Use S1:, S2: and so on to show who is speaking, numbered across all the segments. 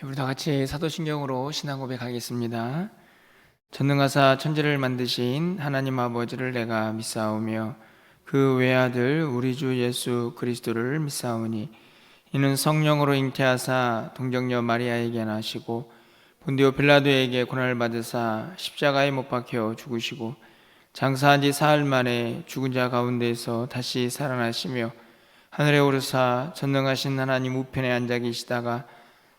S1: 우리 다 같이 사도신경으로 신앙 고백하겠습니다. 전능하사 천지를 만드신 하나님 아버지를 내가 믿사오며 그 외아들 우리 주 예수 그리스도를 믿사오니 이는 성령으로 잉태하사 동정녀 마리아에게 나시고 본디오 빌라도에게 고난을 받으사 십자가에 못 박혀 죽으시고 장사한 지 사흘 만에 죽은 자 가운데서 다시 살아나시며 하늘에 오르사 전능하신 하나님 우편에 앉아 계시다가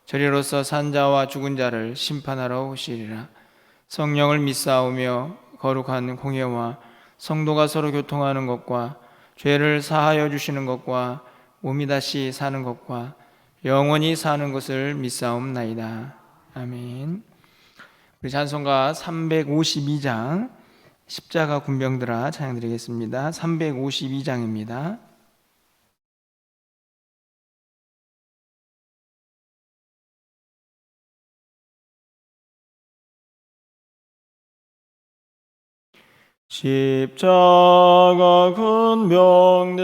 S1: 저리로서 산자와 죽은 자를 심판하러 오시리라. 성령을 믿사오며 거룩한 공예와 성도가 서로 교통하는 것과 죄를 사하여 주시는 것과 몸이 다시 사는 것과 영원히 사는 것을 믿사옵나이다. 아멘. 우리 찬송가 352장 십자가 군병들아 찬양드리겠습니다. 352장입니다. 십자가 군병들아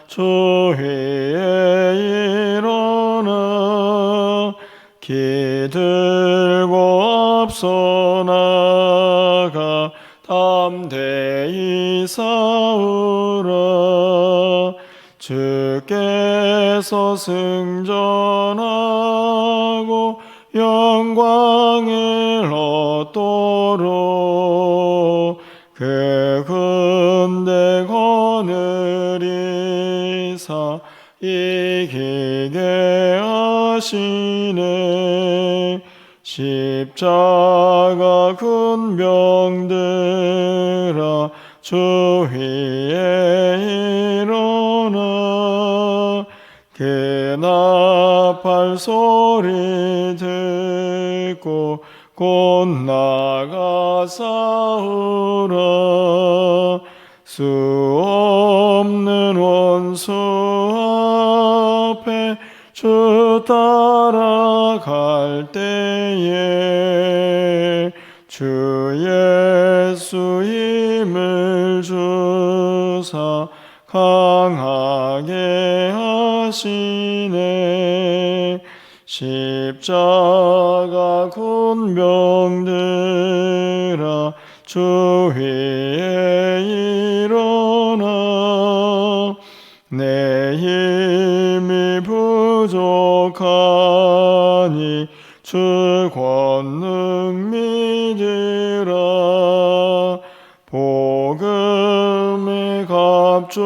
S1: 주위에 일어나 기들고 앞서 나가 담대히 싸우라. 주께서 승전하고 영광을 얻도록 그 군대 거느리사 이기게 하시네. 십자가 군병들아 주 위에 일어나 그 나팔 소리 듣고 곧 나가 싸우라. 수 없는 원수 앞에 주 따라갈 때에 주 예수 힘을 주사 강하게 하시네. 십자가 군병들아 주 위에 일어나 내 힘이 부족하니 주 권능 믿으라. 복음의 갑주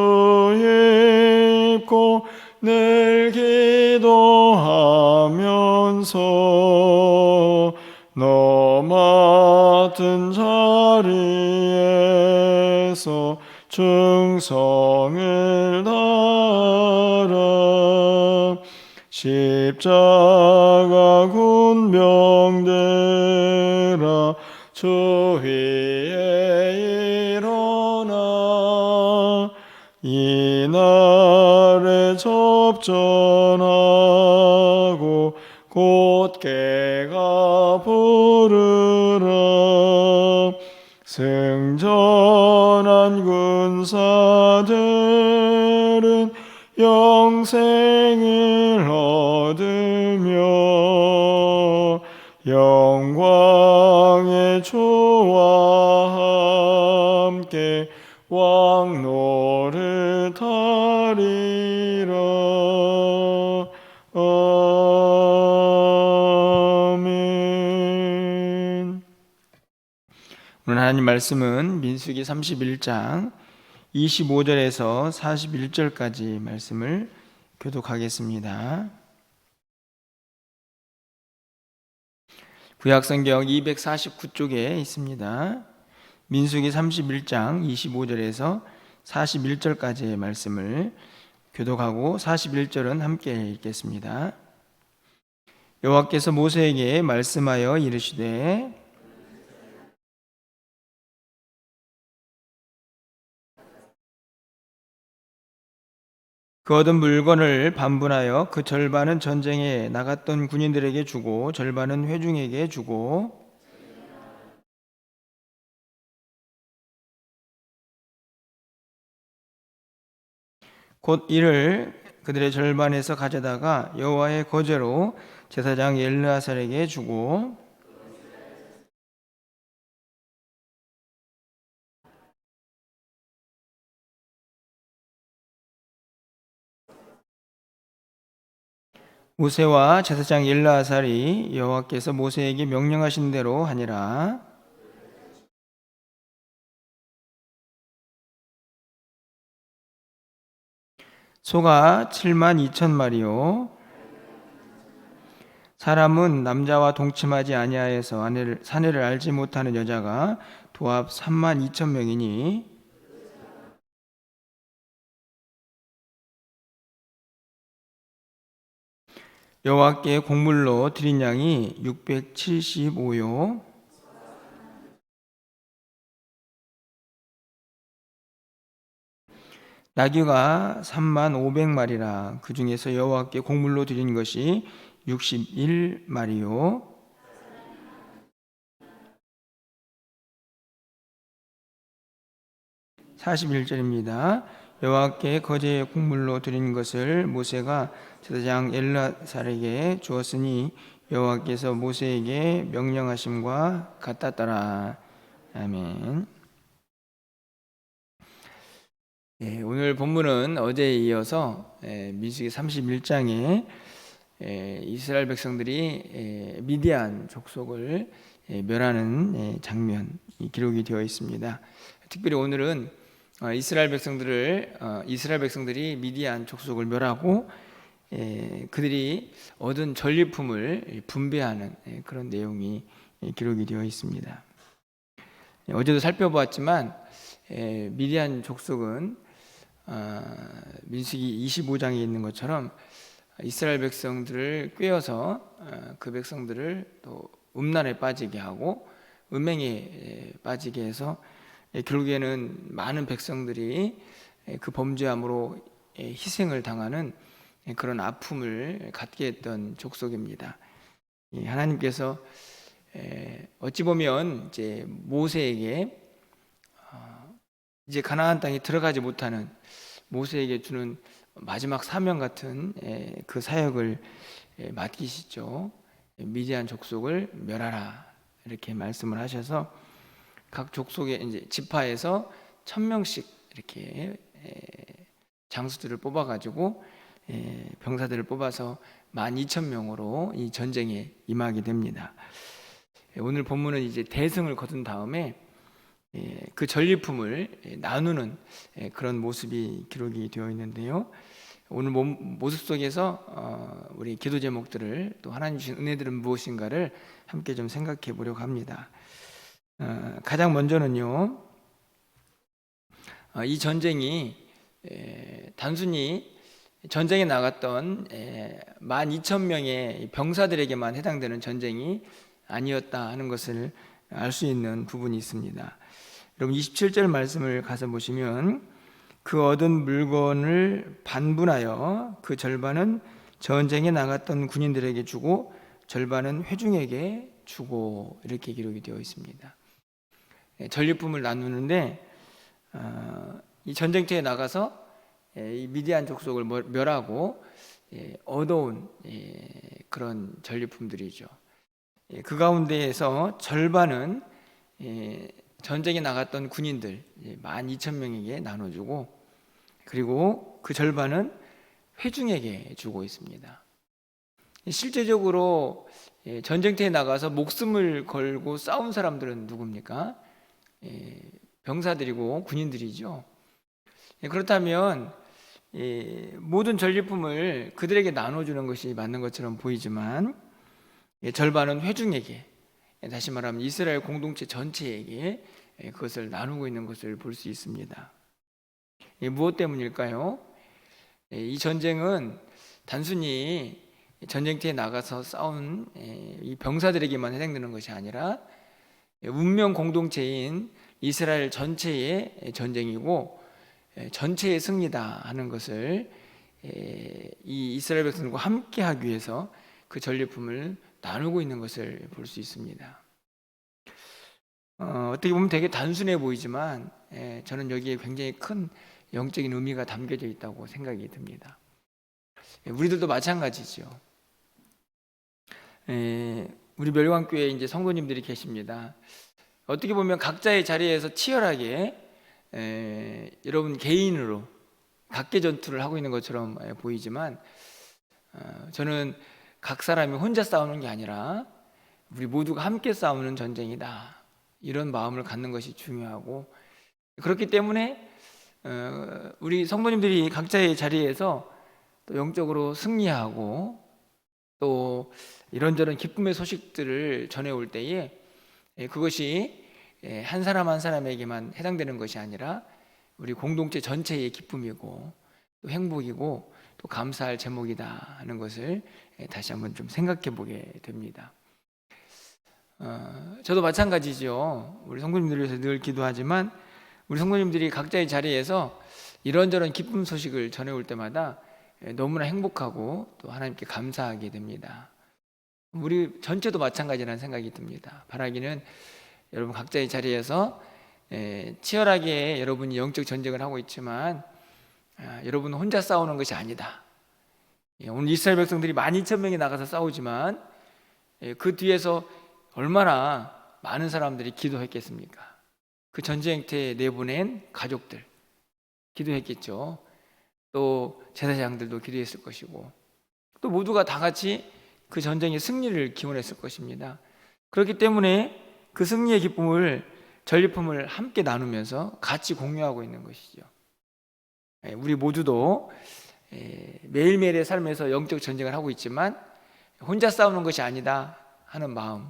S1: 입고 늘 기도하면서 너 맡은 자리에서 충성을 다하라. 십자가 군병들아 주 위에 일어나 이날에 접전하고 곧게가 부르라. 승전한 군사들은 영생을 얻으며 영광의 주와 함께 왕노릇하리라. 아멘. 오늘 하나님 말씀은 민수기 31장 25절에서 41절까지 말씀을 교독하겠습니다. 구약성경 249쪽에 있습니다. 민수기 31장 25절에서 41절까지의 말씀을 교독하고 41절은 함께 읽겠습니다. 여호와께서 모세에게 말씀하여 이르시되 그 얻은 물건을 반분하여 그 절반은 전쟁에 나갔던 군인들에게 주고 절반은 회중에게 주고 곧 이를 그들의 절반에서 가져다가 여호와의 거제로 제사장 엘르아살에게 주고 모세와 제사장 엘르아살이 여호와께서 모세에게 명령하신 대로 하니라. 소가 7만 2천 마리요. 사람은 남자와 동침하지 아니하여서 사내를 알지 못하는 여자가 도합 3만 2천 명이니 여호와께 곡물로 드린 양이 675요. 나귀가 3만 500마리라. 그 중에서 여호와께 곡물로 드린 것이 61마리요. 41절입니다. 여호와께 거제 곡물로 드린 것을 모세가 제사장 엘르아살에게 주었으니 여호와께서 모세에게 명령하심과 같았더라. 아멘. 오늘 본문은 어제에 이어서 민수기 31장에 이스라엘 백성들이 미디안 족속을 멸하는 장면이 기록이 되어 있습니다. 특별히 오늘은 이스라엘 백성들이 미디안 족속을 멸하고 그들이 얻은 전리품을 분배하는 그런 내용이 기록이 되어 있습니다. 어제도 살펴보았지만 미디안 족속은 민수기 25장에 있는 것처럼 이스라엘 백성들을 꾀어서 그 백성들을 또 음란에 빠지게 하고 음행에 빠지게 해서 결국에는 많은 백성들이 그 범죄함으로 희생을 당하는 그런 아픔을 갖게 했던 족속입니다. 하나님께서 어찌 보면 이제 모세에게 이제 가나안 땅에 들어가지 못하는 모세에게 주는 마지막 사명 같은 그 사역을 맡기시죠. 미디안 족속을 멸하라 이렇게 말씀을 하셔서 각 족속의 이제 지파에서 1,000명씩 이렇게 장수들을 뽑아가지고 병사들을 뽑아서 12,000명으로 이 전쟁에 임하게 됩니다. 오늘 본문은 이제 대승을 거둔 다음에 그 전리품을 나누는 그런 모습이 기록이 되어 있는데요. 오늘 모습 속에서 우리 기도 제목들을 또 하나님 주신 은혜들은 무엇인가를 함께 좀 생각해 보려고 합니다. 가장 먼저는요, 이 전쟁이 단순히 전쟁에 나갔던 12,000명의 병사들에게만 해당되는 전쟁이 아니었다 하는 것을 알 수 있는 부분이 있습니다. 여러분 27절 말씀을 가서 보시면 그 얻은 물건을 반분하여 그 절반은 전쟁에 나갔던 군인들에게 주고 절반은 회중에게 주고 이렇게 기록이 되어 있습니다. 전리품을 나누는데 이 전쟁터에 나가서 이 미디안 족속을 멸하고 얻어온 그런 전리품들이죠. 그 가운데에서 절반은 전쟁에 나갔던 군인들 12,000명에게 나눠주고 그리고 그 절반은 회중에게 주고 있습니다. 실제적으로 전쟁터에 나가서 목숨을 걸고 싸운 사람들은 누굽니까? 병사들이고 군인들이죠. 그렇다면 모든 전리품을 그들에게 나눠주는 것이 맞는 것처럼 보이지만 절반은 회중에게, 다시 말하면 이스라엘 공동체 전체에게 그것을 나누고 있는 것을 볼 수 있습니다. 무엇 때문일까요? 이 전쟁은 단순히 전쟁터에 나가서 싸운 이 병사들에게만 해당되는 것이 아니라 운명 공동체인 이스라엘 전체의 전쟁이고 전체의 승리다 하는 것을 이 이스라엘 백성들과 함께 하기 위해서 그 전리품을 나누고 있는 것을 볼 수 있습니다. 어떻게 보면 되게 단순해 보이지만 저는 여기에 굉장히 큰 영적인 의미가 담겨져 있다고 생각이 듭니다. 우리들도 마찬가지죠. 우리 멸관교회에 이제 성도님들이 계십니다. 어떻게 보면 각자의 자리에서 치열하게 여러분 개인으로 각계 전투를 하고 있는 것처럼 보이지만, 저는 각 사람이 혼자 싸우는 게 아니라 우리 모두가 함께 싸우는 전쟁이다, 이런 마음을 갖는 것이 중요하고, 그렇기 때문에 우리 성도님들이 각자의 자리에서 또 영적으로 승리하고 또 이런저런 기쁨의 소식들을 전해올 때에 그것이 한 사람 한 사람에게만 해당되는 것이 아니라 우리 공동체 전체의 기쁨이고 또 행복이고 또 감사할 제목이다 하는 것을 다시 한번 좀 생각해 보게 됩니다. 저도 마찬가지죠. 우리 성도님들을 위해서 늘 기도하지만 우리 성도님들이 각자의 자리에서 이런저런 기쁨 소식을 전해올 때마다 너무나 행복하고 또 하나님께 감사하게 됩니다. 우리 전체도 마찬가지라는 생각이 듭니다. 바라기는 여러분 각자의 자리에서 치열하게 여러분이 영적 전쟁을 하고 있지만 여러분은 혼자 싸우는 것이 아니다. 오늘 이스라엘 백성들이 12,000명이 나가서 싸우지만 그 뒤에서 얼마나 많은 사람들이 기도했겠습니까? 그 전쟁터에 내보낸 가족들 기도했겠죠. 또 제사장들도 기도했을 것이고 또 모두가 다 같이 그 전쟁의 승리를 기원했을 것입니다. 그렇기 때문에 그 승리의 기쁨을, 전리품을 함께 나누면서 같이 공유하고 있는 것이죠. 우리 모두도 매일매일의 삶에서 영적 전쟁을 하고 있지만 혼자 싸우는 것이 아니다 하는 마음,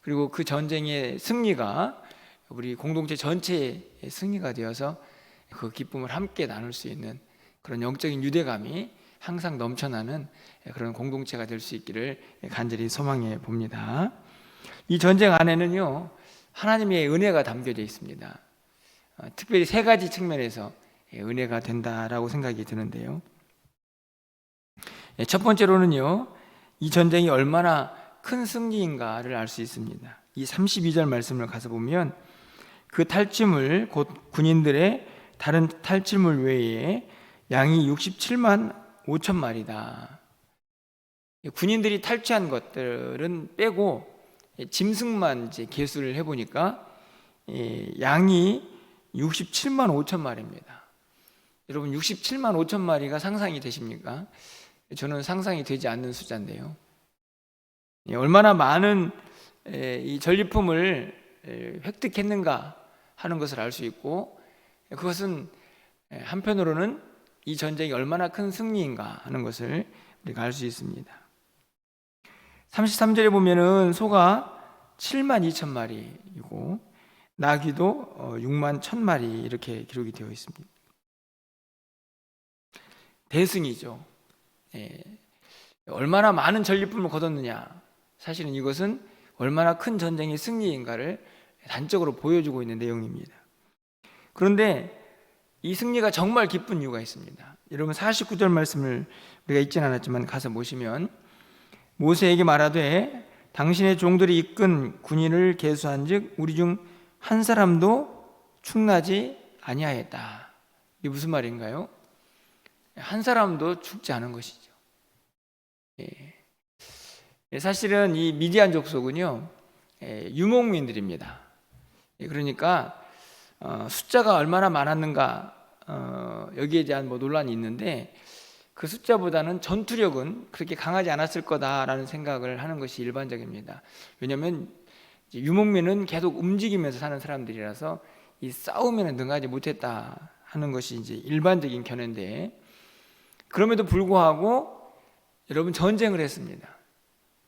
S1: 그리고 그 전쟁의 승리가 우리 공동체 전체의 승리가 되어서 그 기쁨을 함께 나눌 수 있는 그런 영적인 유대감이 항상 넘쳐나는 그런 공동체가 될 수 있기를 간절히 소망해 봅니다. 이 전쟁 안에는요, 하나님의 은혜가 담겨져 있습니다. 특별히 세 가지 측면에서 은혜가 된다라고 생각이 드는데요. 첫 번째로는요, 이 전쟁이 얼마나 큰 승리인가를 알 수 있습니다. 이 32절 말씀을 가서 보면 그 탈취물, 곧 군인들의 다른 탈취물 외에 양이 67만 5천 마리다. 군인들이 탈취한 것들은 빼고 짐승만 이제 계수를 해보니까 양이 67만 5천 마리입니다. 여러분 67만 5천 마리가 상상이 되십니까? 저는 상상이 되지 않는 숫자인데요. 얼마나 많은 이 전리품을 획득했는가 하는 것을 알 수 있고, 그것은 한편으로는 이 전쟁이 얼마나 큰 승리인가 하는 것을 우리가 알 수 있습니다. 33절에 보면은 소가 7만 2천 마리이고 나귀도 6만 1천 마리 이렇게 기록이 되어 있습니다. 대승이죠. 얼마나 많은 전리품을 거뒀느냐, 사실은 이것은 얼마나 큰 전쟁의 승리인가를 단적으로 보여주고 있는 내용입니다. 그런데 이 승리가 정말 기쁜 이유가 있습니다. 여러분 49절 말씀을 우리가 읽진 않았지만 가서 보시면, 모세에게 말하되 당신의 종들이 이끈 군인을 계수한즉 우리 중 한 사람도 축나지 아니하였다. 이게 무슨 말인가요? 한 사람도 죽지 않은 것이죠. 사실은 이 미디안 족속은요, 유목민들입니다. 그러니까 숫자가 얼마나 많았는가, 여기에 대한 논란이 있는데, 그 숫자보다는 전투력은 그렇게 강하지 않았을 거다라는 생각을 하는 것이 일반적입니다. 왜냐하면 유목민은 계속 움직이면서 사는 사람들이라서 이 싸움에는 능하지 못했다 하는 것이 이제 일반적인 견해인데, 그럼에도 불구하고 여러분 전쟁을 했습니다.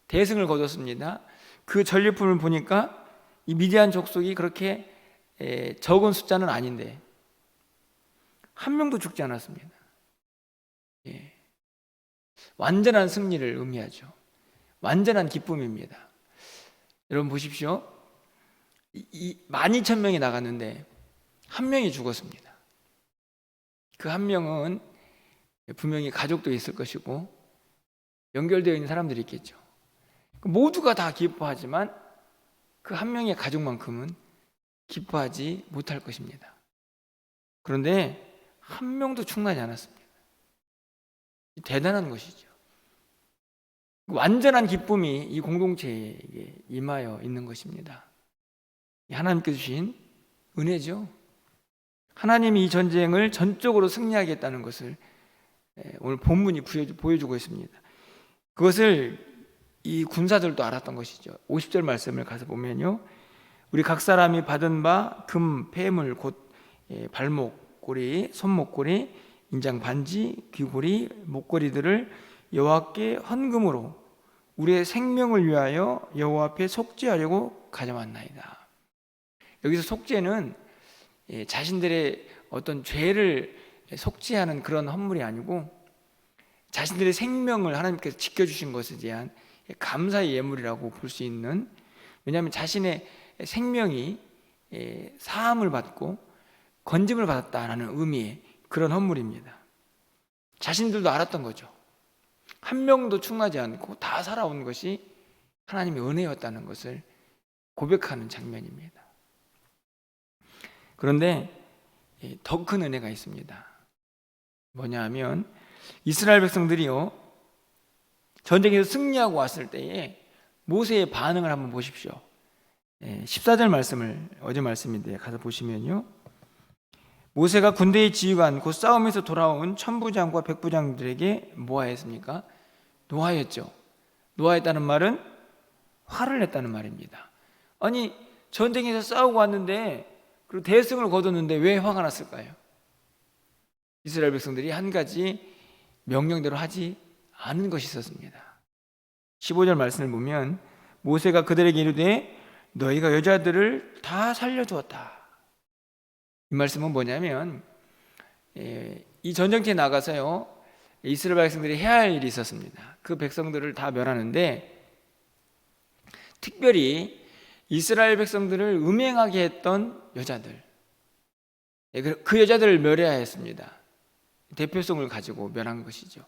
S1: 대승을 거뒀습니다. 그 전리품을 보니까 이 미디안 족속이 그렇게 적은 숫자는 아닌데 한 명도 죽지 않았습니다. 완전한 승리를 의미하죠. 완전한 기쁨입니다. 여러분 보십시오. 12,000명이 나갔는데 한 명이 죽었습니다. 그 한 명은 분명히 가족도 있을 것이고 연결되어 있는 사람들이 있겠죠. 모두가 다 기뻐하지만 그 한 명의 가족만큼은 기뻐하지 못할 것입니다. 그런데 한 명도 축나지 않았습니다. 대단한 것이죠. 완전한 기쁨이 이 공동체에 임하여 있는 것입니다. 하나님께서 주신 은혜죠. 하나님이 이 전쟁을 전적으로 승리하겠다는 것을 오늘 본문이 보여주고 있습니다. 그것을 이 군사들도 알았던 것이죠. 50절 말씀을 가서 보면요, 우리 각 사람이 받은 바 금, 폐물, 곧 발목고리, 손목고리, 인장 반지, 귀고리, 목걸이들을 여호와께 헌금으로 우리의 생명을 위하여 여호와 앞에 속죄하려고 가져왔나이다. 여기서 속죄는 자신들의 어떤 죄를 속죄하는 그런 헌물이 아니고 자신들의 생명을 하나님께서 지켜주신 것에 대한 감사의 예물이라고 볼 수 있는, 왜냐하면 자신의 생명이 사함을 받고 건짐을 받았다는 의미의 그런 헌물입니다. 자신들도 알았던 거죠. 한 명도 충하지 않고 다 살아온 것이 하나님의 은혜였다는 것을 고백하는 장면입니다. 그런데 더 큰 은혜가 있습니다. 뭐냐 하면 이스라엘 백성들이요, 전쟁에서 승리하고 왔을 때에 모세의 반응을 한번 보십시오. 14절 말씀을, 어제 말씀인데 가서 보시면요, 모세가 군대의 지휘관 곧 싸움에서 돌아온 천부장과 백부장들에게 뭐하였습니까? 노하였죠. 노하였다는 말은 화를 냈다는 말입니다. 아니, 전쟁에서 싸우고 왔는데, 그리고 대승을 거뒀는데 왜 화가 났을까요? 이스라엘 백성들이 한 가지 명령대로 하지 않은 것이 있었습니다. 15절 말씀을 보면 모세가 그들에게 이르되 너희가 여자들을 다 살려두었다. 이 말씀은 뭐냐면 이 전쟁터에 나가서요, 이스라엘 백성들이 해야 할 일이 있었습니다. 그 백성들을 다 멸하는데 특별히 이스라엘 백성들을 음행하게 했던 여자들, 그 여자들을 멸해야 했습니다. 대표성을 가지고 멸한 것이죠.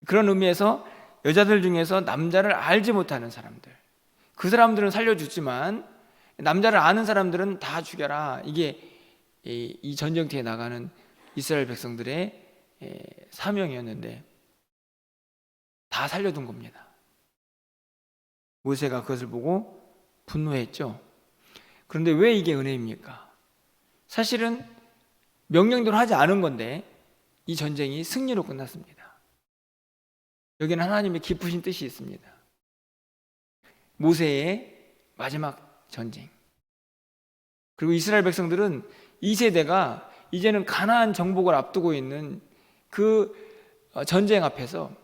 S1: 그런 의미에서 여자들 중에서 남자를 알지 못하는 사람들, 그 사람들은 살려주지만 남자를 아는 사람들은 다 죽여라. 이게 이 전쟁터에 나가는 이스라엘 백성들의 사명이었는데 다 살려둔 겁니다. 모세가 그것을 보고 분노했죠. 그런데 왜 이게 은혜입니까? 사실은 명령대로 하지 않은 건데 이 전쟁이 승리로 끝났습니다. 여기는 하나님의 깊으신 뜻이 있습니다. 모세의 마지막 전쟁, 그리고 이스라엘 백성들은 이 세대가 이제는 가나안 정복을 앞두고 있는 그 전쟁 앞에서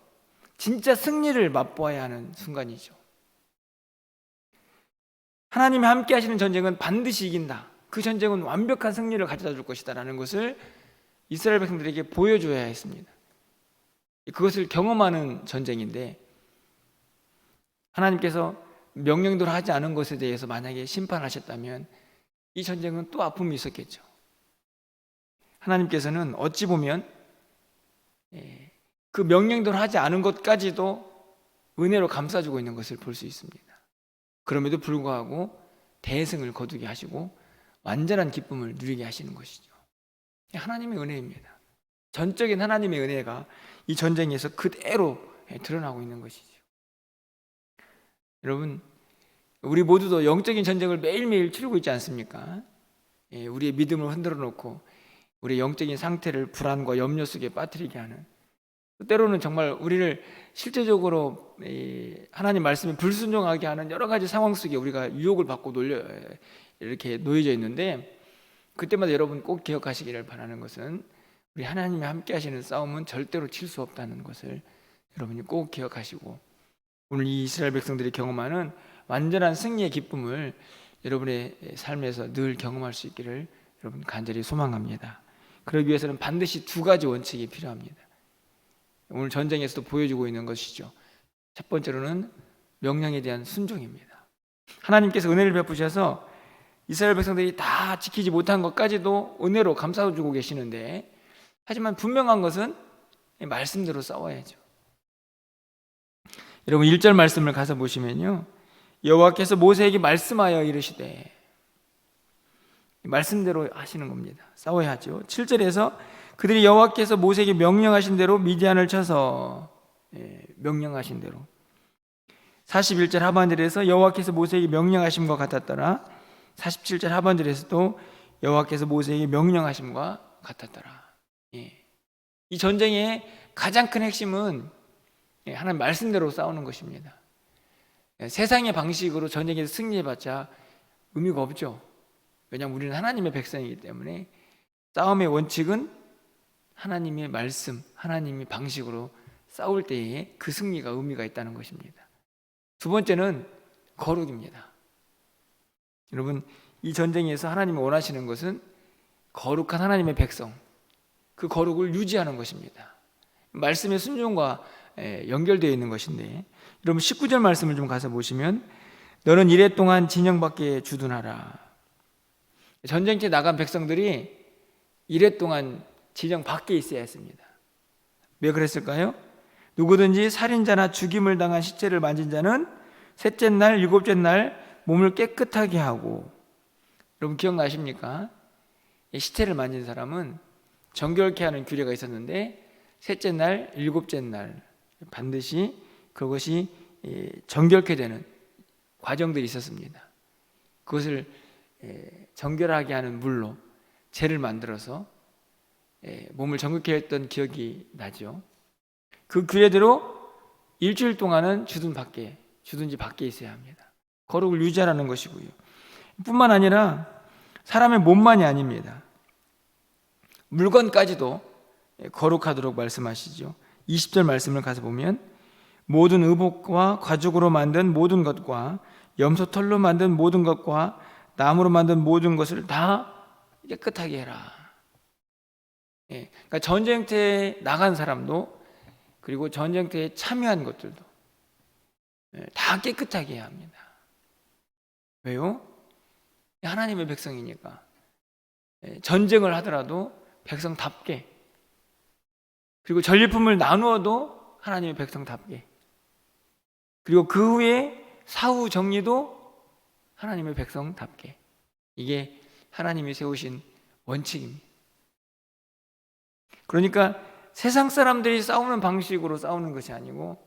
S1: 진짜 승리를 맛보아야 하는 순간이죠. 하나님이 함께 하시는 전쟁은 반드시 이긴다. 그 전쟁은 완벽한 승리를 가져다 줄 것이다 라는 것을 이스라엘 백성들에게 보여줘야 했습니다. 그것을 경험하는 전쟁인데 하나님께서 명령대로 하지 않은 것에 대해서 만약에 심판하셨다면 이 전쟁은 또 아픔이 있었겠죠. 하나님께서는 어찌 보면 그 명령대로 하지 않은 것까지도 은혜로 감싸주고 있는 것을 볼 수 있습니다. 그럼에도 불구하고 대승을 거두게 하시고 완전한 기쁨을 누리게 하시는 것이죠. 하나님의 은혜입니다. 전적인 하나님의 은혜가 이 전쟁에서 그대로 드러나고 있는 것이죠. 여러분, 우리 모두도 영적인 전쟁을 매일매일 치르고 있지 않습니까? 우리의 믿음을 흔들어 놓고 우리의 영적인 상태를 불안과 염려 속에 빠뜨리게 하는, 때로는 정말 우리를 실제적으로 하나님 말씀에 불순종하게 하는 여러 가지 상황 속에 우리가 유혹을 받고 이렇게 놓여져 있는데, 그때마다 여러분 꼭 기억하시기를 바라는 것은 우리 하나님이 함께 하시는 싸움은 절대로 칠 수 없다는 것을 여러분이 꼭 기억하시고, 오늘 이 이스라엘 백성들이 경험하는 완전한 승리의 기쁨을 여러분의 삶에서 늘 경험할 수 있기를 여러분 간절히 소망합니다. 그러기 위해서는 반드시 두 가지 원칙이 필요합니다. 오늘 전쟁에서도 보여주고 있는 것이죠. 첫 번째로는 명령에 대한 순종입니다. 하나님께서 은혜를 베푸셔서 이스라엘 백성들이 다 지키지 못한 것까지도 은혜로 감싸주고 계시는데, 하지만 분명한 것은 말씀대로 싸워야죠. 여러분 1절 말씀을 가서 보시면요, 여호와께서 모세에게 말씀하여 이르시되, 말씀대로 하시는 겁니다. 싸워야 하죠. 7절에서 그들이 여호와께서 모세에게 명령하신 대로 미디안을 쳐서 명령하신 대로 41절 하반절에서 여호와께서 모세에게 명령하심과 같았더라. 47절 하반절에서도 여호와께서 모세에게 명령하심과 같았더라. 이 전쟁의 가장 큰 핵심은 하나님 말씀대로 싸우는 것입니다. 세상의 방식으로 전쟁에서 승리해봤자 의미가 없죠. 왜냐하면 우리는 하나님의 백성이기 때문에 싸움의 원칙은 하나님의 말씀, 하나님의 방식으로 싸울 때에 그 승리가 의미가 있다는 것입니다. 두 번째는 거룩입니다. 여러분, 이 전쟁에서 하나님이 원하시는 것은 거룩한 하나님의 백성, 그 거룩을 유지하는 것입니다. 말씀의 순종과 연결되어 있는 것인데, 여러분 19절 말씀을 좀 가서 보시면 너는 이레 동안 진영 밖에 주둔하라. 전쟁터에 나간 백성들이 이레 동안 진영 밖에 있어야 했습니다. 왜 그랬을까요? 누구든지 살인자나 죽임을 당한 시체를 만진 자는 셋째 날, 일곱째 날 몸을 깨끗하게 하고, 여러분 기억나십니까? 시체를 만진 사람은 정결케 하는 규례가 있었는데 셋째 날, 일곱째 날 반드시 그것이 정결케 되는 과정들이 있었습니다. 그것을 정결하게 하는 물로 재를 만들어서 몸을 정결케 했던 기억이 나죠. 그 규례대로 일주일 동안은 주둔지 밖에 있어야 합니다. 거룩을 유지하라는 것이고요. 뿐만 아니라 사람의 몸만이 아닙니다. 물건까지도 거룩하도록 말씀하시죠. 20절 말씀을 가서 보면 모든 의복과 가죽으로 만든 모든 것과 염소털로 만든 모든 것과 나무로 만든 모든 것을 다 깨끗하게 해라. 그러니까 전쟁터에 나간 사람도, 그리고 전쟁터에 참여한 것들도 다 깨끗하게 해야 합니다. 왜요? 하나님의 백성이니까. 전쟁을 하더라도 백성답게, 그리고 전리품을 나누어도 하나님의 백성답게, 그리고 그 후에 사후 정리도 하나님의 백성답게. 이게 하나님이 세우신 원칙입니다. 그러니까 세상 사람들이 싸우는 방식으로 싸우는 것이 아니고,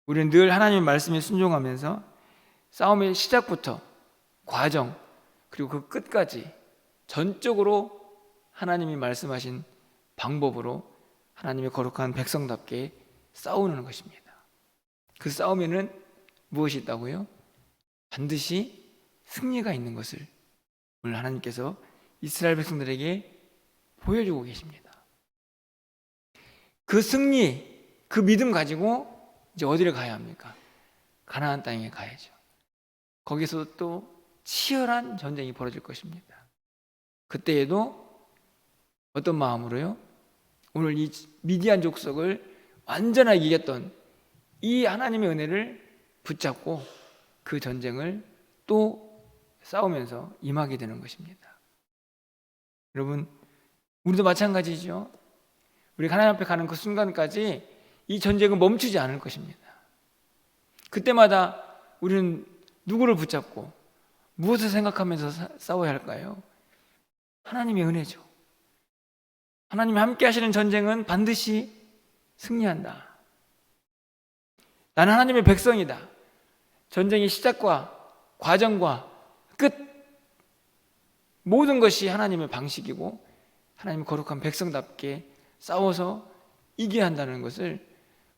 S1: 우리는 늘 하나님의 말씀에 순종하면서 싸움의 시작부터 과정, 그리고 그 끝까지 전적으로 하나님이 말씀하신 방법으로 하나님의 거룩한 백성답게 싸우는 것입니다. 그 싸움에는 무엇이 있다고요? 반드시 승리가 있는 것을 오늘 하나님께서 이스라엘 백성들에게 보여주고 계십니다. 그 승리, 그 믿음 가지고 이제 어디를 가야 합니까? 가나안 땅에 가야죠. 거기서 또 치열한 전쟁이 벌어질 것입니다. 그때에도 어떤 마음으로요? 오늘 이 미디안 족속을 완전하게 이겼던 이 하나님의 은혜를 붙잡고 그 전쟁을 또 싸우면서 임하게 되는 것입니다. 여러분, 우리도 마찬가지죠. 우리 하나님 앞에 가는 그 순간까지 이 전쟁은 멈추지 않을 것입니다. 그때마다 우리는 누구를 붙잡고 무엇을 생각하면서 싸워야 할까요? 하나님의 은혜죠. 하나님이 함께 하시는 전쟁은 반드시 승리한다. 나는 하나님의 백성이다. 전쟁의 시작과 과정과 끝, 모든 것이 하나님의 방식이고 하나님의 거룩한 백성답게 싸워서 이겨야 한다는 것을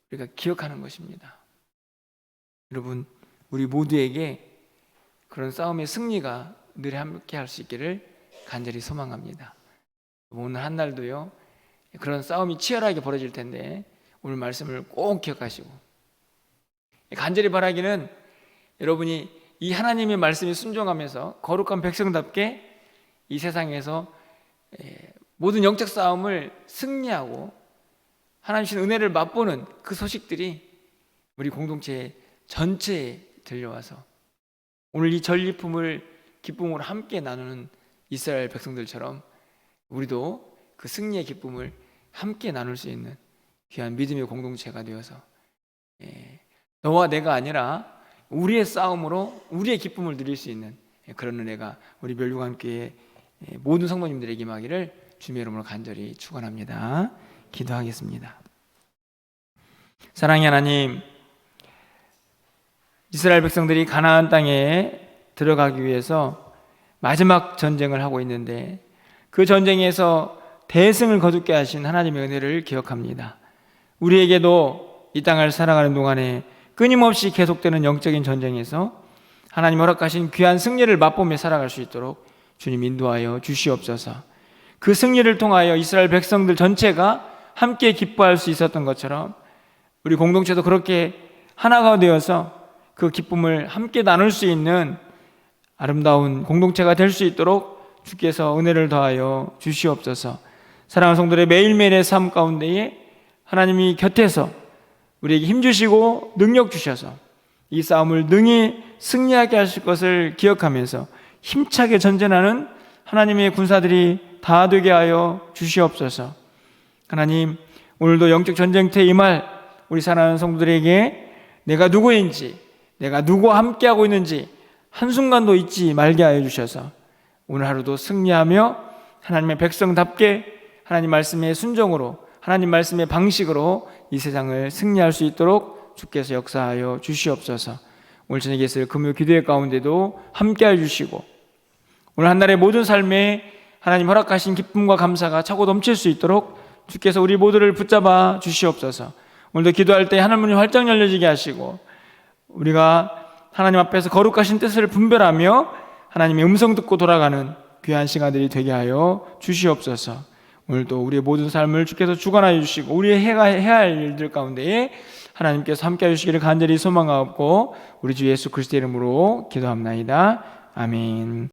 S1: 우리가 기억하는 것입니다. 여러분, 우리 모두에게 그런 싸움의 승리가 늘 함께 할 수 있기를 간절히 소망합니다. 오늘 한 날도요, 그런 싸움이 치열하게 벌어질 텐데 오늘 말씀을 꼭 기억하시고, 간절히 바라기는 여러분이 이 하나님의 말씀에 순종하면서 거룩한 백성답게 이 세상에서 모든 영적 싸움을 승리하고 하나님 신 은혜를 맛보는 그 소식들이 우리 공동체 전체에 들려와서 오늘 이 전리품을 기쁨으로 함께 나누는 이스라엘 백성들처럼 우리도 그 승리의 기쁨을 함께 나눌 수 있는 귀한 믿음의 공동체가 되어서 너와 내가 아니라 우리의 싸움으로 우리의 기쁨을 누릴 수 있는 그런 은혜가 우리 멸류관교회 모든 성도님들에게 임하기를 주님의 이름으로 간절히 축원합니다. 기도하겠습니다. 사랑의 하나님, 이스라엘 백성들이 가나안 땅에 들어가기 위해서 마지막 전쟁을 하고 있는데 그 전쟁에서 대승을 거두게 하신 하나님의 은혜를 기억합니다. 우리에게도 이 땅을 살아가는 동안에 끊임없이 계속되는 영적인 전쟁에서 하나님 허락하신 귀한 승리를 맛보며 살아갈 수 있도록 주님 인도하여 주시옵소서. 그 승리를 통하여 이스라엘 백성들 전체가 함께 기뻐할 수 있었던 것처럼 우리 공동체도 그렇게 하나가 되어서 그 기쁨을 함께 나눌 수 있는 아름다운 공동체가 될 수 있도록 주께서 은혜를 더하여 주시옵소서. 사랑하는 성도들의 매일매일의 삶 가운데에 하나님이 곁에서 우리에게 힘주시고 능력 주셔서 이 싸움을 능히 승리하게 하실 것을 기억하면서 힘차게 전진하는 하나님의 군사들이 다 되게 하여 주시옵소서. 하나님, 오늘도 영적 전쟁터에 임할 우리 사랑하는 성도들에게 내가 누구인지, 내가 누구와 함께하고 있는지 한순간도 잊지 말게 하여 주셔서 오늘 하루도 승리하며 하나님의 백성답게 하나님 말씀의 순종으로, 하나님 말씀의 방식으로 이 세상을 승리할 수 있도록 주께서 역사하여 주시옵소서. 오늘 저녁에 있을 금요 기도회 가운데도 함께하여 주시고 오늘 한 날의 모든 삶에 하나님 허락하신 기쁨과 감사가 차고 넘칠 수 있도록 주께서 우리 모두를 붙잡아 주시옵소서. 오늘도 기도할 때 하늘문이 활짝 열려지게 하시고 우리가 하나님 앞에서 거룩하신 뜻을 분별하며 하나님의 음성 듣고 돌아가는 귀한 시간들이 되게 하여 주시옵소서. 오늘도 우리의 모든 삶을 주께서 주관하여 주시고 우리의 해야 할 일들 가운데에 하나님께서 함께해 주시기를 간절히 소망하옵고 우리 주 예수 그리스도의 이름으로 기도합나이다. 아멘.